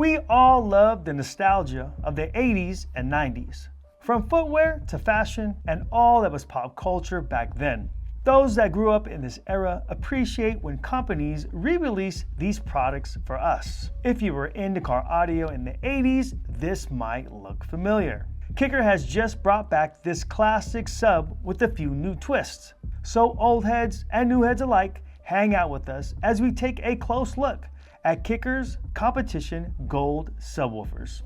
We all love the nostalgia of the 80s and 90s, from footwear to fashion and all that was pop culture back then. Those that grew up in this era appreciate when companies re-release these products for us. If you were into car audio in the 80s, this might look familiar. Kicker has just brought back this classic sub with a few new twists. So old heads and new heads alike, hang out with us as we take a close look at Kicker's competition gold subwoofers.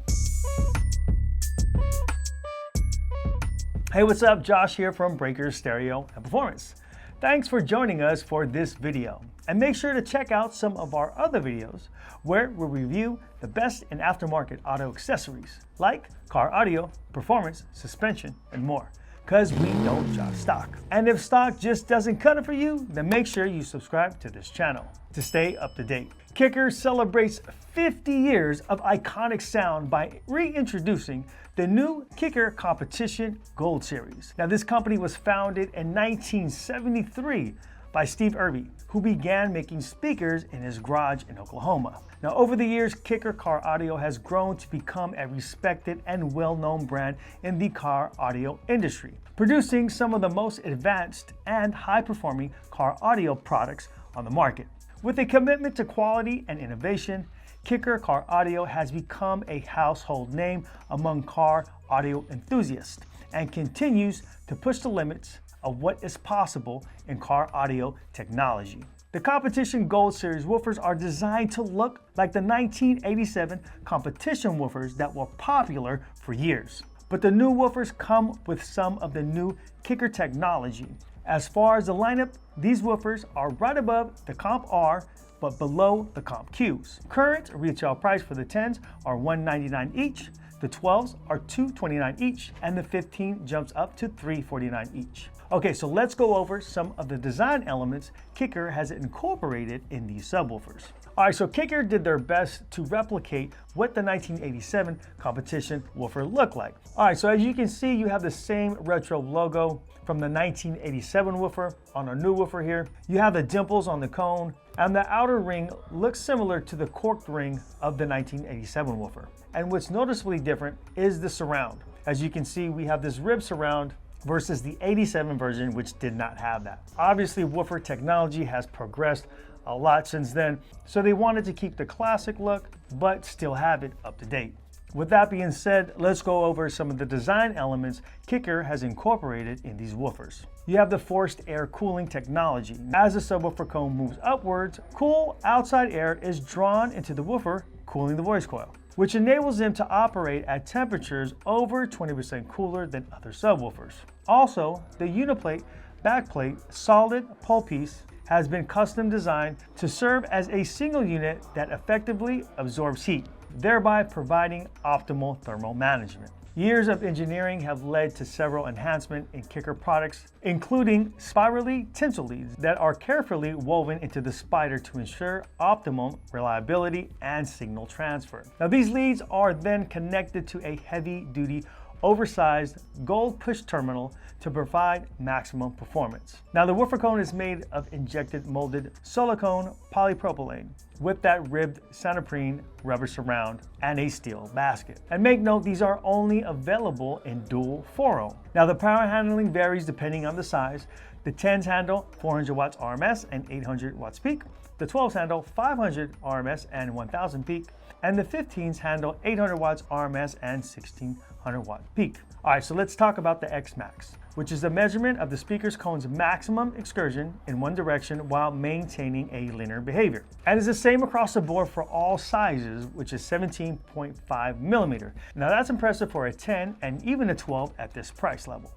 Hey, what's up? Josh here from Breakers Stereo and Performance. Thanks for joining us for this video. And make sure to check out some of our other videos where we review the best in aftermarket auto accessories like car audio, performance, suspension, and more. Because we don't drop stock. And if stock just doesn't cut it for you, then make sure you subscribe to this channel to stay up to date. Kicker celebrates 50 years of iconic sound by reintroducing the new Kicker Competition Gold Series. Now, this company was founded in 1973 by Steve Irby, who began making speakers in his garage in Oklahoma. Now, over the years, Kicker Car Audio has grown to become a respected and well-known brand in the car audio industry, producing some of the most advanced and high-performing car audio products on the market. With a commitment to quality and innovation, Kicker Car Audio has become a household name among car audio enthusiasts and continues to push the limits of what is possible in car audio technology. The Competition Gold Series woofers are designed to look like the 1987 competition woofers that were popular for years. But the new woofers come with some of the new Kicker technology. As far as the lineup, these woofers are right above the Comp R but below the Comp Qs. Current retail price for the 10s are $199 each, the 12s are $229 each, and the 15 jumps up to $349 each. Okay, so let's go over some of the design elements Kicker has incorporated in these subwoofers. All right, so Kicker did their best to replicate what the 1987 competition woofer looked like. All right, so as you can see, you have the same retro logo from the 1987 woofer on our new woofer here. You have the dimples on the cone, and the outer ring looks similar to the corked ring of the 1987 woofer. And what's noticeably different is the surround. As you can see, we have this rib surround versus the 87 version, which did not have that. Obviously, woofer technology has progressed a lot since then, so they wanted to keep the classic look, but still have it up to date. With that being said, let's go over some of the design elements Kicker has incorporated in these woofers. You have the forced air cooling technology. As the subwoofer cone moves upwards, cool outside air is drawn into the woofer, cooling the voice coil, which enables them to operate at temperatures over 20% cooler than other subwoofers. Also, the uniplate backplate solid pole piece has been custom designed to serve as a single unit that effectively absorbs heat, thereby providing optimal thermal management. Years of engineering have led to several enhancements in Kicker products, including spirally tinsel leads that are carefully woven into the spider to ensure optimum reliability and signal transfer. Now, these leads are then connected to a heavy-duty oversized gold push terminal to provide maximum performance. Now, the woofer cone is made of injected molded silicone polypropylene with that ribbed Santoprene rubber surround and a steel basket. And make note, these are only available in dual 4-ohm. Now, the power handling varies depending on the size. The 10s handle 400 watts RMS and 800 watts peak. The 12s handle 500 RMS and 1000 peak. And the 15s handle 800 watts RMS and 1600 watt peak. All right, so let's talk about the X-Max, which is the measurement of the speaker's cone's maximum excursion in one direction while maintaining a linear behavior. And it's the same across the board for all sizes, which is 17.5 millimeter. Now, that's impressive for a 10 and even a 12 at this price level,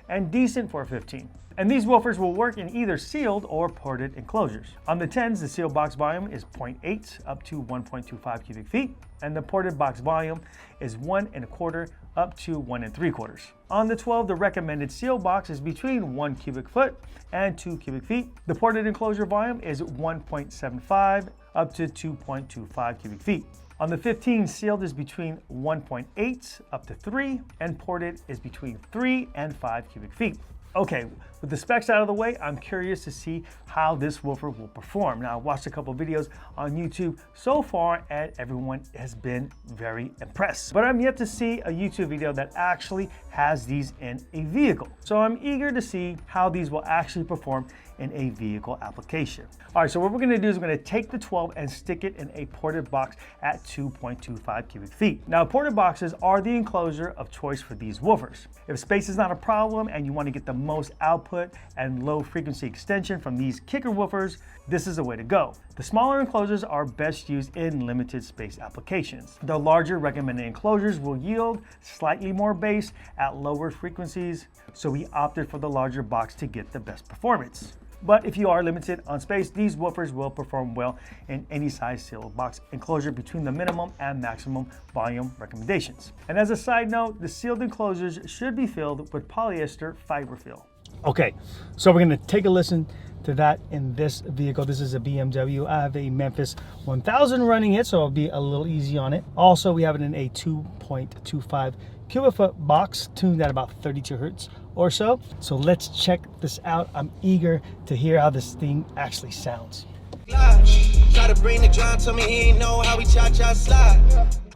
and decent for a 15. And these woofers will work in either sealed or ported enclosures. On the 10s, the sealed box volume is 0.8 up to 1.25 cubic feet, and the ported box volume is 1 1/4 up to 1 3/4. On the 12, the recommended sealed box is between 1 cubic foot and 2 cubic feet. The ported enclosure volume is 1.75 up to 2.25 cubic feet. On the 15, sealed is between 1.8 up to 3, and ported is between 3 and 5 cubic feet. Okay, With the specs out of the way, I'm curious to see how this woofer will perform. Now, I've watched a couple videos on YouTube so far and everyone has been very impressed. But I'm yet to see a YouTube video that actually has these in a vehicle. So I'm eager to see how these will actually perform in a vehicle application. All right, so what we're gonna do is we're gonna take the 12 and stick it in a ported box at 2.25 cubic feet. Now, ported boxes are the enclosure of choice for these woofers. If space is not a problem and you wanna get the most output and low frequency extension from these kicker woofers, this is the way to go. The smaller enclosures are best used in limited space applications. The larger recommended enclosures will yield slightly more bass at lower frequencies, so we opted for the larger box to get the best performance. But if you are limited on space, these woofers will perform well in any size sealed box enclosure between the minimum and maximum volume recommendations. And as a side note, the sealed enclosures should be filled with polyester fiber fill. Okay, so we're gonna take a listen to that in this vehicle. This is a BMW. I have a Memphis 1000 running it, so it'll be a little easy on it. Also, we have it in a 2.25 cubic foot box, tuned at about 32 hertz or so. So let's check this out. I'm eager to hear how this thing actually sounds.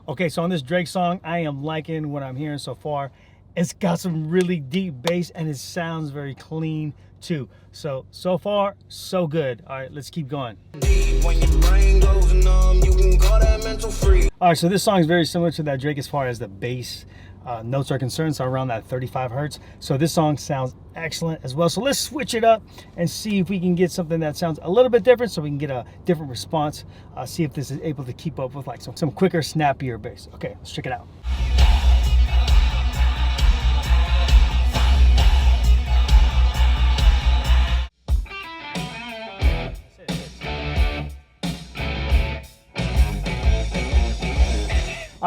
Okay, so on this Drake song, I am liking what I'm hearing so far. It's got some really deep bass and it sounds very clean too. So far, so good. All right, let's keep going. All right, so this song is very similar to that Drake as far as the bass notes are concerned, so around that 35 hertz. So this song sounds excellent as well. So let's switch it up and see if we can get something that sounds a little bit different so we can get a different response. See if this is able to keep up with like some quicker, snappier bass. Okay, let's check it out.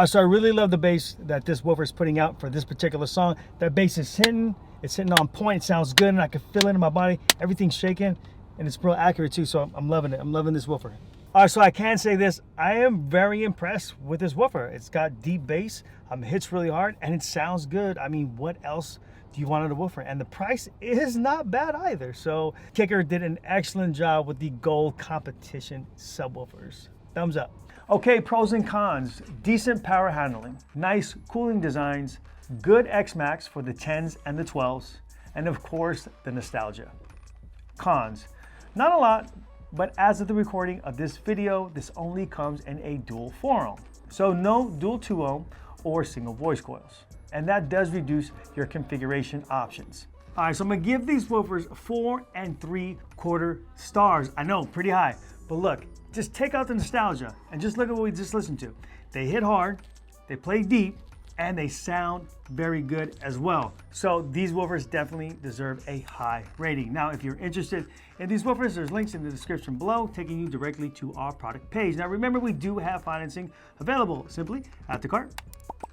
So I really love the bass that this woofer is putting out for this particular song. That bass is hitting, it's hitting on point, it sounds good, and I can feel it in my body. Everything's shaking, and it's real accurate too, so I'm loving it. I'm loving this woofer. All right, so I can say this, I am very impressed with this woofer. It's got deep bass, hits really hard, and it sounds good. I mean, what else do you want in a woofer? And the price is not bad either. So Kicker did an excellent job with the gold competition subwoofers. Thumbs up. Okay, pros and cons. Decent power handling, nice cooling designs, good X-Max for the 10s and the 12s, and of course, the nostalgia. Cons. Not a lot, but as of the recording of this video, this only comes in a dual 4-ohm. So no dual 2-ohm or single voice coils. And that does reduce your configuration options. All right, so I'm gonna give these woofers 4 3/4 stars. I know, pretty high, but look, just take out the nostalgia and just look at what we just listened to. They hit hard, they play deep, and they sound very good as well. So these woofers definitely deserve a high rating. Now, if you're interested in these woofers, there's links in the description below taking you directly to our product page. Now remember, we do have financing available. Simply add to cart,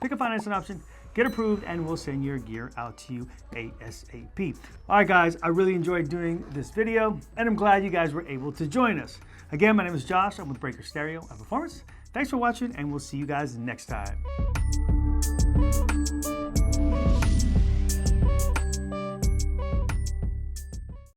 pick a financing option, get approved, and we'll send your gear out to you ASAP. All right, guys, I really enjoyed doing this video, and I'm glad you guys were able to join us. Again, my name is Josh. I'm with Breaker Stereo and Performance. Thanks for watching, and we'll see you guys next time.